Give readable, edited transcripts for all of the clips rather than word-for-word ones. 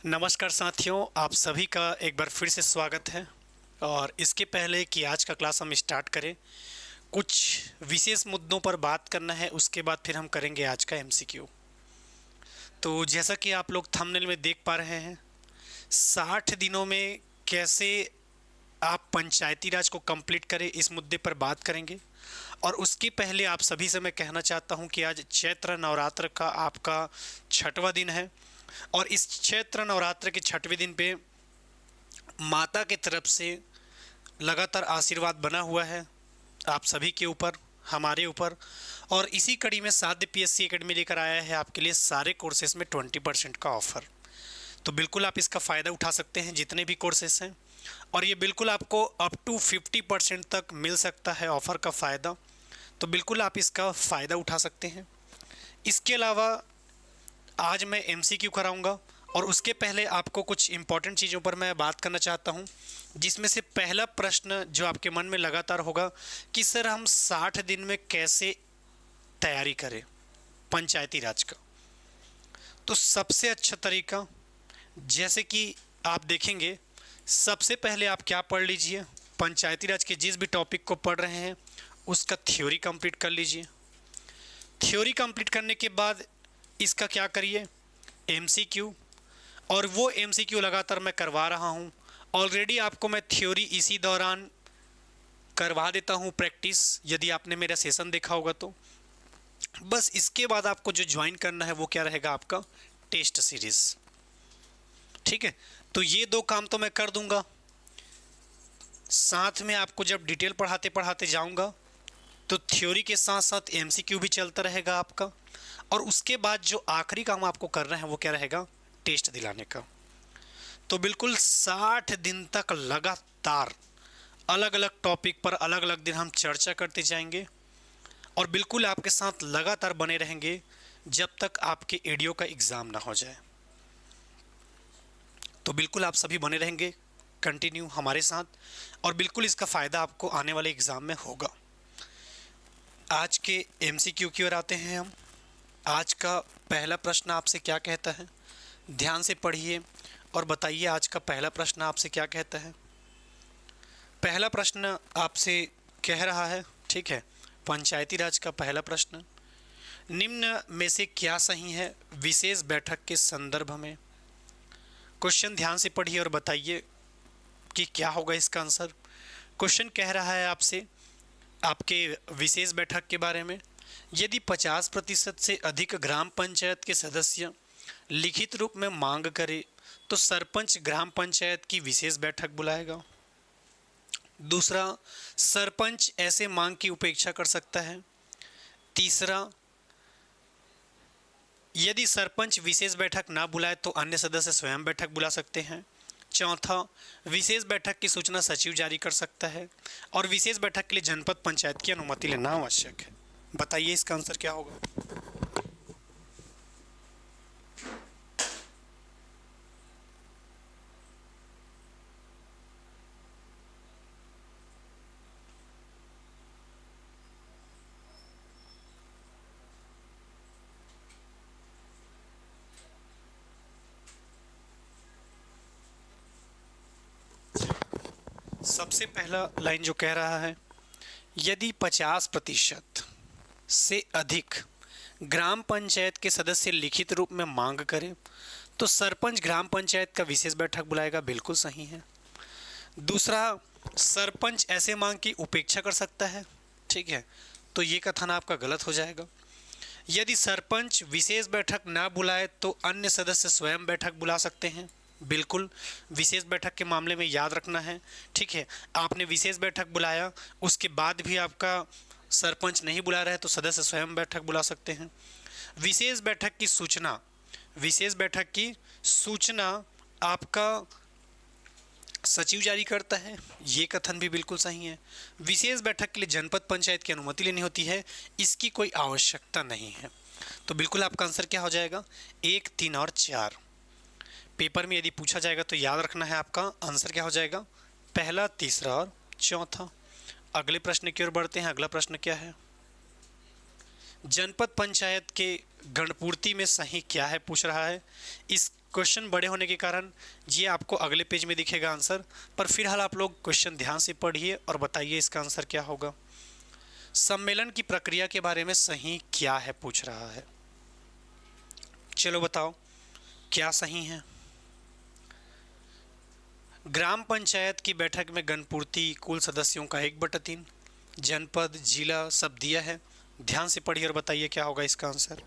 नमस्कार साथियों, आप सभी का एक बार फिर से स्वागत है। और इसके पहले कि आज का क्लास हम स्टार्ट करें, कुछ विशेष मुद्दों पर बात करना है। उसके बाद फिर हम करेंगे आज का एमसीक्यू। तो जैसा कि आप लोग थंबनेल में देख पा रहे हैं, 60 दिनों में कैसे आप पंचायती राज को कंप्लीट करें, इस मुद्दे पर बात करेंगे। और उसके पहले आप सभी से मैं कहना चाहता हूं कि आज चैत्र नवरात्र का आपका 6वां दिन है। और इस चैत्र नवरात्र के 6वें दिन पे माता की तरफ से लगातार आशीर्वाद बना हुआ है आप सभी के ऊपर, हमारे ऊपर। और इसी कड़ी में साध्य पीएससी एकेडमी लेकर आया है आपके लिए सारे कोर्सेज में 20% का ऑफ़र। तो बिल्कुल आप इसका फ़ायदा उठा सकते हैं, जितने भी कोर्सेज हैं। और ये बिल्कुल आपको अप टू 50% तक मिल सकता है ऑफ़र का फ़ायदा। तो बिल्कुल आप इसका फ़ायदा उठा सकते हैं। इसके अलावा आज मैं एमसीक्यू कराऊंगा, और उसके पहले आपको कुछ इम्पॉर्टेंट चीज़ों पर मैं बात करना चाहता हूं, जिसमें से पहला प्रश्न जो आपके मन में लगातार होगा कि सर हम 60 दिन में कैसे तैयारी करें पंचायती राज का। तो सबसे अच्छा तरीका, जैसे कि आप देखेंगे, सबसे पहले आप क्या पढ़ लीजिए, पंचायती राज के जिस भी टॉपिक को पढ़ रहे हैं उसका थ्योरी कंप्लीट कर लीजिए। थ्योरी कंप्लीट करने के बाद इसका क्या करिए, एमसीक्यू। और वो एमसीक्यू लगातार मैं करवा रहा हूँ। ऑलरेडी आपको मैं थ्योरी इसी दौरान करवा देता हूँ प्रैक्टिस, यदि आपने मेरा सेशन देखा होगा तो। बस इसके बाद आपको जो ज्वाइन करना है वो क्या रहेगा, आपका टेस्ट सीरीज़। ठीक है, तो ये दो काम तो मैं कर दूंगा। साथ में आपको जब डिटेल पढ़ाते पढ़ाते जाऊंगा तो थ्योरी के साथ साथ एमसीक्यू भी चलता रहेगा आपका। और उसके बाद जो आखिरी काम आपको करना है वो क्या रहेगा, टेस्ट दिलाने का। तो बिल्कुल 60 दिन तक लगातार अलग अलग टॉपिक पर अलग अलग दिन हम चर्चा करते जाएंगे, और बिल्कुल आपके साथ लगातार बने रहेंगे जब तक आपके एडीओ का एग्ज़ाम ना हो जाए। तो बिल्कुल आप सभी बने रहेंगे कंटिन्यू हमारे साथ, और बिल्कुल इसका फ़ायदा आपको आने वाले एग्ज़ाम में होगा। आज के एमसीक्यू की ओर आते हैं हम। आज का पहला प्रश्न आपसे क्या कहता है, ध्यान से पढ़िए और बताइए आज का पहला प्रश्न आपसे क्या कहता है। पहला प्रश्न आपसे कह रहा है, ठीक है, पंचायती राज का पहला प्रश्न, निम्न में से क्या सही है विशेष बैठक के संदर्भ में। क्वेश्चन ध्यान से पढ़िए और बताइए कि क्या होगा इसका आंसर। क्वेश्चन कह रहा है आपसे आपके विशेष बैठक के बारे में, यदि 50% से अधिक ग्राम पंचायत के सदस्य लिखित रूप में मांग करे तो सरपंच ग्राम पंचायत की विशेष बैठक बुलाएगा। दूसरा, सरपंच ऐसे मांग की उपेक्षा कर सकता है। तीसरा, यदि सरपंच विशेष बैठक ना बुलाए तो अन्य सदस्य स्वयं बैठक बुला सकते हैं। चौथा, विशेष बैठक की सूचना सचिव जारी कर सकता है। और विशेष बैठक के लिए जनपद पंचायत की अनुमति लेना आवश्यक है। बताइए इसका आंसर क्या होगा। सबसे पहला लाइन जो कह रहा है, यदि 50% से अधिक ग्राम पंचायत के सदस्य लिखित रूप में मांग करें तो सरपंच ग्राम पंचायत का विशेष बैठक बुलाएगा। बिल्कुल सही है। दूसरा, सरपंच ऐसे मांग की उपेक्षा कर सकता है। ठीक है, तो ये कथन आपका गलत हो जाएगा। यदि सरपंच विशेष बैठक ना बुलाए तो अन्य सदस्य स्वयं बैठक बुला सकते हैं। बिल्कुल, विशेष बैठक के मामले में याद रखना है। ठीक है, आपने विशेष बैठक बुलाया, उसके बाद भी आपका सरपंच नहीं बुला रहा है तो सदस्य स्वयं बैठक बुला सकते हैं। विशेष बैठक की सूचना, विशेष बैठक की सूचना आपका सचिव जारी करता है, ये कथन भी बिल्कुल सही है। विशेष बैठक के लिए जनपद पंचायत की अनुमति लेनी होती है, इसकी कोई आवश्यकता नहीं है। तो बिल्कुल आपका आंसर क्या हो जाएगा, 1, 3 और 4। पेपर में यदि पूछा जाएगा तो याद रखना है आपका आंसर क्या हो जाएगा, पहला, तीसरा और चौथा। अगले प्रश्न की ओर बढ़ते हैं। अगला प्रश्न क्या है, जनपद पंचायत के गणपूर्ति में सही क्या है पूछ रहा है। इस क्वेश्चन बड़े होने के कारण ये आपको अगले पेज में दिखेगा आंसर, पर फिलहाल आप लोग क्वेश्चन ध्यान से पढ़िए और बताइए इसका आंसर क्या होगा। सम्मेलन की प्रक्रिया के बारे में सही क्या है पूछ रहा है। चलो बताओ क्या सही है। ग्राम पंचायत की बैठक में गणपूर्ति कुल सदस्यों का 1/3, जनपद जिला सब दिया है। ध्यान से पढ़िए और बताइए क्या होगा इसका आंसर।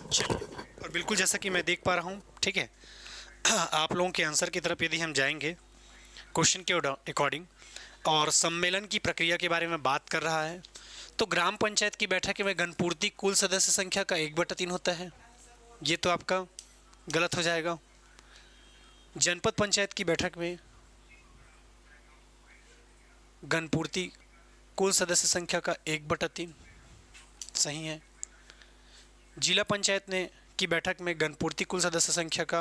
चलिए, और बिल्कुल जैसा कि मैं देख पा रहा हूँ, ठीक है, आप लोगों के आंसर की तरफ यदि हम जाएंगे क्वेश्चन के अकॉर्डिंग, और सम्मेलन की प्रक्रिया के बारे में बात कर रहा है, तो ग्राम पंचायत की बैठक में गणपूर्ति कुल सदस्य संख्या का 1/3 होता है। ये तो आपका गलत हो जाएगा। जनपद पंचायत की बैठक में गणपूर्ति कुल सदस्य संख्या का 1/3 सही है। जिला पंचायत ने की बैठक में गणपूर्ति कुल सदस्य संख्या का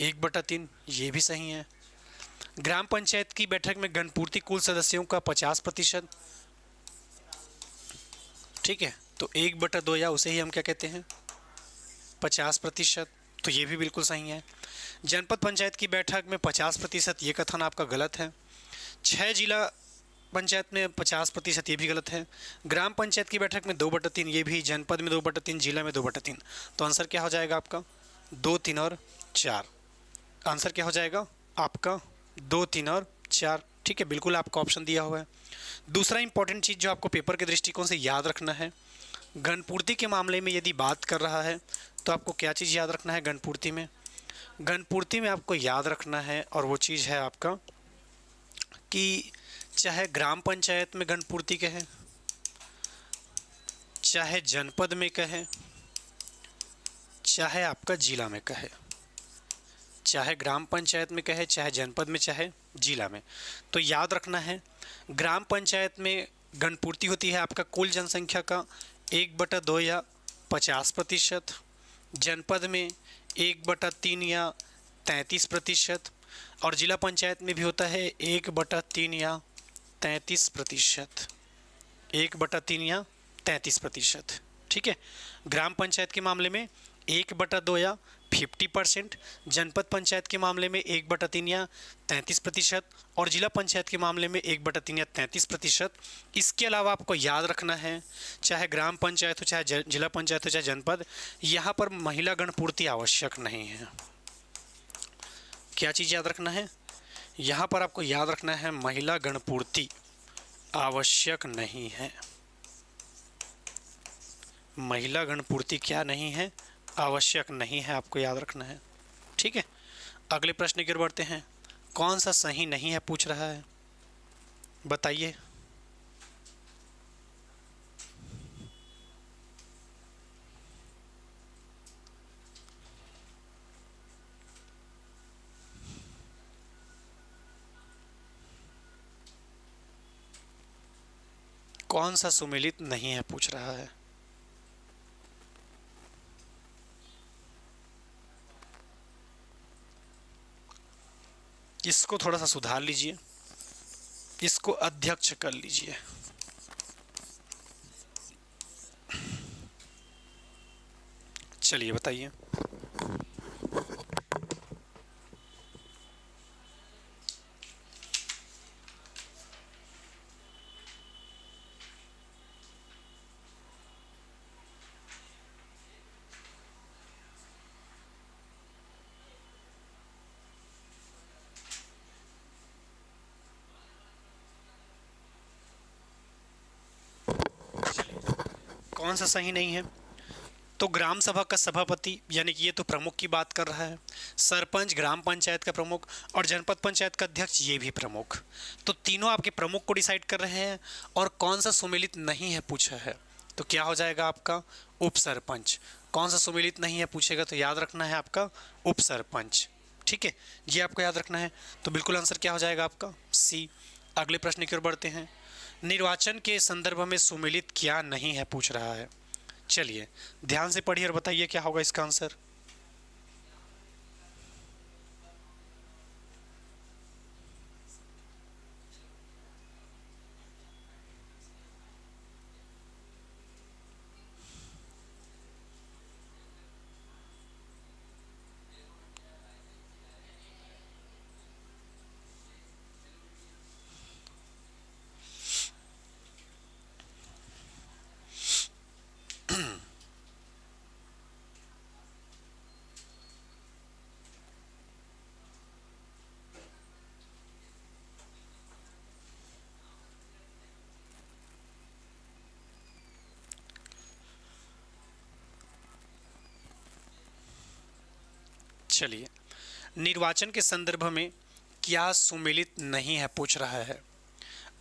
1/3 ये भी सही है। ग्राम पंचायत की बैठक में गणपूर्ति कुल सदस्यों का 50%, ठीक है, तो 1/2 या उसे ही हम क्या कहते हैं 50%, तो ये भी बिल्कुल सही है। जनपद पंचायत की बैठक में 50%, ये कथन आपका गलत है। 6 जिला पंचायत में 50%, ये भी गलत है। ग्राम पंचायत की बैठक में 2/3, ये भी, जनपद में 2/3, जिला में 2/3, तो आंसर क्या हो जाएगा आपका 2, 3 और 4। आंसर क्या हो जाएगा आपका 2, 3 और 4, ठीक है, बिल्कुल आपका ऑप्शन दिया हुआ है। दूसरा इंपॉर्टेंट चीज़ जो आपको पेपर के दृष्टिकोण से याद रखना है, गणपूर्ति के मामले में यदि बात कर रहा है तो आपको क्या चीज़ याद रखना है गणपूर्ति में। गणपूर्ति में आपको याद रखना है, और वो चीज़ है आपका कि चाहे ग्राम पंचायत में गणपूर्ति कहें, चाहे जनपद में कहें, चाहे आपका जिला में कहे, चाहे ग्राम पंचायत में कहे, चाहे जनपद में, चाहे जिला में, तो याद रखना है ग्राम पंचायत में गणपूर्ति होती है आपका कुल जनसंख्या का 1/2 या 50%, जनपद में 1/3 या 33%, और जिला पंचायत में भी होता है 1/3 या 33%, 1/3 या 33%, ठीक है। ग्राम पंचायत के मामले में 1/2 या 50%, जनपद पंचायत के मामले में 1/3 या 33%, और जिला पंचायत के मामले में 1/3 या 33%। इसके अलावा आपको याद रखना है चाहे ग्राम पंचायत हो, चाहे जिला पंचायत हो, चाहे जनपद, यहाँ पर महिला गणपूर्ति आवश्यक नहीं है। क्या चीज़ याद रखना है, यहाँ पर आपको याद रखना है महिला गणपूर्ति आवश्यक नहीं है। महिला गणपूर्ति क्या नहीं है, आवश्यक नहीं है, आपको याद रखना है, ठीक है। अगले प्रश्न की ओर बढ़ते हैं। कौन सा सही नहीं है पूछ रहा है, बताइए। कौन सा सुमेलित नहीं है पूछ रहा है। इसको थोड़ा सा सुधार लीजिए, इसको अध्यक्ष कर लीजिए। चलिए बताइए। कौन सा सही नहीं है? तो ग्राम सभा का सभापति यानी कि ये तो प्रमुख की बात कर रहा है, सरपंच ग्राम पंचायत का प्रमुख और जनपद पंचायत का अध्यक्ष ये भी प्रमुख। तो तीनों आपके प्रमुख को डिसाइड कर रहे हैं और कौन सा सुमेलित नहीं है पूछा है, तो क्या हो जाएगा आपका उप सरपंच। कौन सा सुमेलित नहीं है पूछेगा तो याद रखना है आपका उप सरपंच। ठीक है, ये आपको याद रखना है। तो बिल्कुल आंसर क्या हो जाएगा आपका सी। अगले प्रश्न की ओर बढ़ते हैं। निर्वाचन के संदर्भ में सुमेलित क्या नहीं है पूछ रहा है। चलिए ध्यान से पढ़िए और बताइए क्या होगा इसका आंसर। चलिए, निर्वाचन के संदर्भ में क्या सुमेलित नहीं है पूछ रहा है।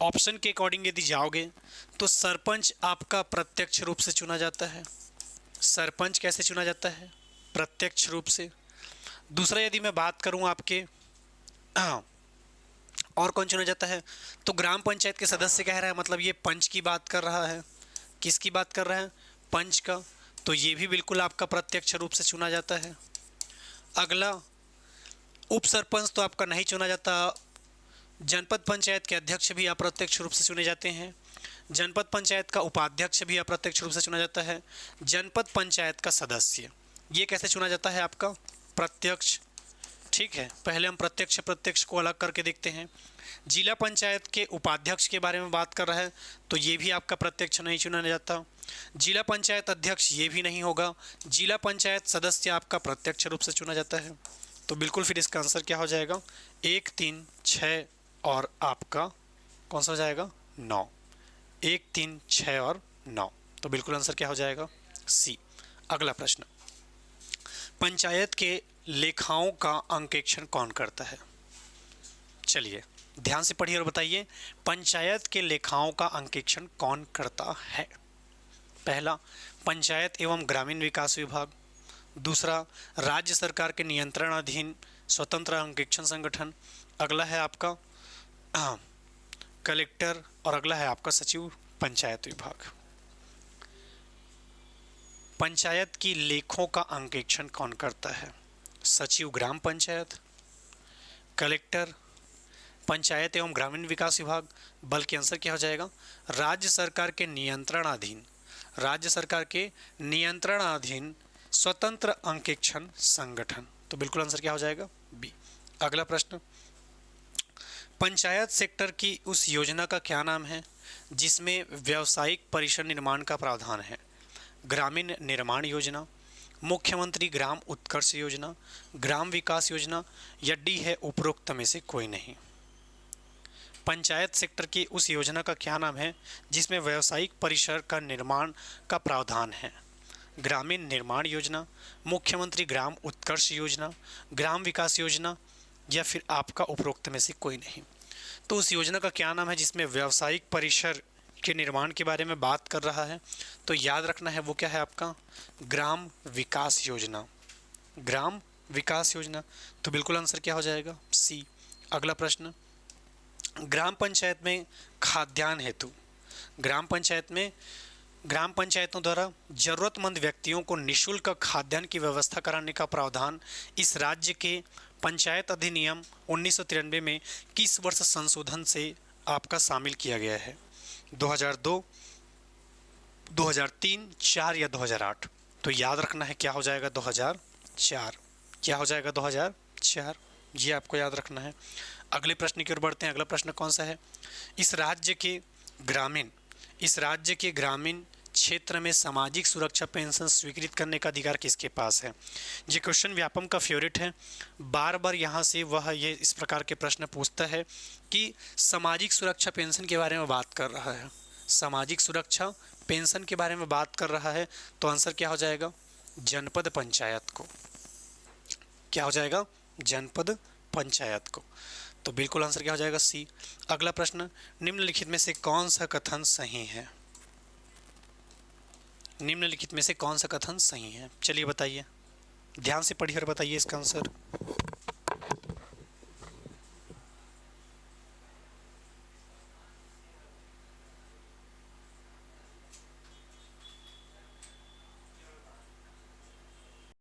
ऑप्शन के अकॉर्डिंग यदि जाओगे तो सरपंच आपका प्रत्यक्ष रूप से चुना जाता है। सरपंच कैसे चुना जाता है? प्रत्यक्ष रूप से। दूसरा यदि मैं बात करूं आपके और कौन चुना जाता है, तो ग्राम पंचायत के सदस्य कह रहा है, मतलब ये पंच की बात कर रहा है। किसकी बात कर रहा है? पंच का। तो ये भी बिल्कुल आपका प्रत्यक्ष रूप से चुना जाता है। अगला, उप सरपंच तो आपका नहीं चुना जाता। जनपद पंचायत के अध्यक्ष भी अप्रत्यक्ष रूप से चुने जाते हैं। जनपद पंचायत का उपाध्यक्ष भी अप्रत्यक्ष रूप से चुना जाता है। जनपद पंचायत का सदस्य ये कैसे चुना जाता है आपका? प्रत्यक्ष। ठीक है, पहले हम प्रत्यक्ष प्रत्यक्ष को अलग करके देखते हैं। जिला पंचायत के उपाध्यक्ष के बारे में बात कर रहा है तो ये भी आपका प्रत्यक्ष नहीं चुना जाता। जिला पंचायत अध्यक्ष ये भी नहीं होगा। जिला पंचायत सदस्य आपका प्रत्यक्ष रूप से चुना जाता है। तो बिल्कुल फिर इसका आंसर क्या हो जाएगा? 1, 3, 6 और आपका कौन सा हो जाएगा? 9। 1, 3, 6 और 9। तो बिल्कुल आंसर क्या हो जाएगा? सी। अगला प्रश्न, पंचायत के लेखाओं का अंकेक्षण कौन करता है? चलिए ध्यान से पढ़िए और बताइए, पंचायत के लेखाओं का अंकेक्षण कौन करता है? पहला, पंचायत एवं ग्रामीण विकास विभाग। दूसरा, राज्य सरकार के नियंत्रणाधीन स्वतंत्र अंकेक्षण संगठन। अगला है आपका कलेक्टर और अगला है आपका सचिव पंचायत विभाग। पंचायत की लेखों का अंकेक्षण कौन करता है? सचिव ग्राम पंचायत, कलेक्टर, पंचायत एवं ग्रामीण विकास विभाग, बल्कि आंसर क्या हो जाएगा? राज्य सरकार के नियंत्रणाधीन, राज्य सरकार के नियंत्रणाधीन स्वतंत्र अंकेक्षण संगठन। तो बिल्कुल आंसर क्या हो जाएगा? बी। अगला प्रश्न, पंचायत सेक्टर की उस योजना का क्या नाम है जिसमें व्यावसायिक परिसर निर्माण का प्रावधान है? ग्रामीण निर्माण योजना, मुख्यमंत्री ग्राम उत्कर्ष योजना, ग्राम विकास योजना या डी है उपरोक्त में से कोई नहीं। पंचायत सेक्टर की उस योजना का क्या नाम है जिसमें व्यावसायिक परिसर का निर्माण का प्रावधान है? ग्रामीण निर्माण योजना, मुख्यमंत्री ग्राम उत्कर्ष योजना, ग्राम विकास योजना या फिर आपका उपरोक्त में से कोई नहीं। तो उस योजना का क्या नाम है जिसमें व्यावसायिक परिसर के निर्माण के बारे में बात कर रहा है? तो याद रखना है वो क्या है आपका? ग्राम विकास योजना, ग्राम विकास योजना। तो बिल्कुल आंसर क्या हो जाएगा? सी। अगला प्रश्न, ग्राम पंचायत में खाद्यान्न हेतु, ग्राम पंचायत में ग्राम पंचायतों द्वारा जरूरतमंद व्यक्तियों को निःशुल्क खाद्यान्न की व्यवस्था कराने का प्रावधान इस राज्य के पंचायत अधिनियम 1993 में किस वर्ष संशोधन से आपका शामिल किया गया है? 2002, 2003, 4 या 2008? तो याद रखना है क्या हो जाएगा? 2004। क्या हो जाएगा? 2004। ये आपको याद रखना है। अगले प्रश्न की ओर बढ़ते हैं। अगला प्रश्न कौन सा है? इस राज्य के ग्रामीण क्षेत्र में सामाजिक सुरक्षा पेंशन स्वीकृत करने का अधिकार किसके पास है? ये क्वेश्चन व्यापम का फेवरेट है। बार बार यहाँ से वह ये इस प्रकार के प्रश्न पूछता है कि सामाजिक सुरक्षा पेंशन के बारे में बात कर रहा है। सामाजिक सुरक्षा पेंशन के बारे में बात कर रहा है तो आंसर क्या हो जाएगा? जनपद पंचायत को। क्या हो जाएगा? जनपद पंचायत को। तो बिल्कुल आंसर क्या हो जाएगा? सी। अगला प्रश्न, निम्नलिखित में से कौन सा कथन सही है? निम्नलिखित में से कौन सा कथन सही है? चलिए बताइए, ध्यान से पढ़िए और बताइए इसका आंसर।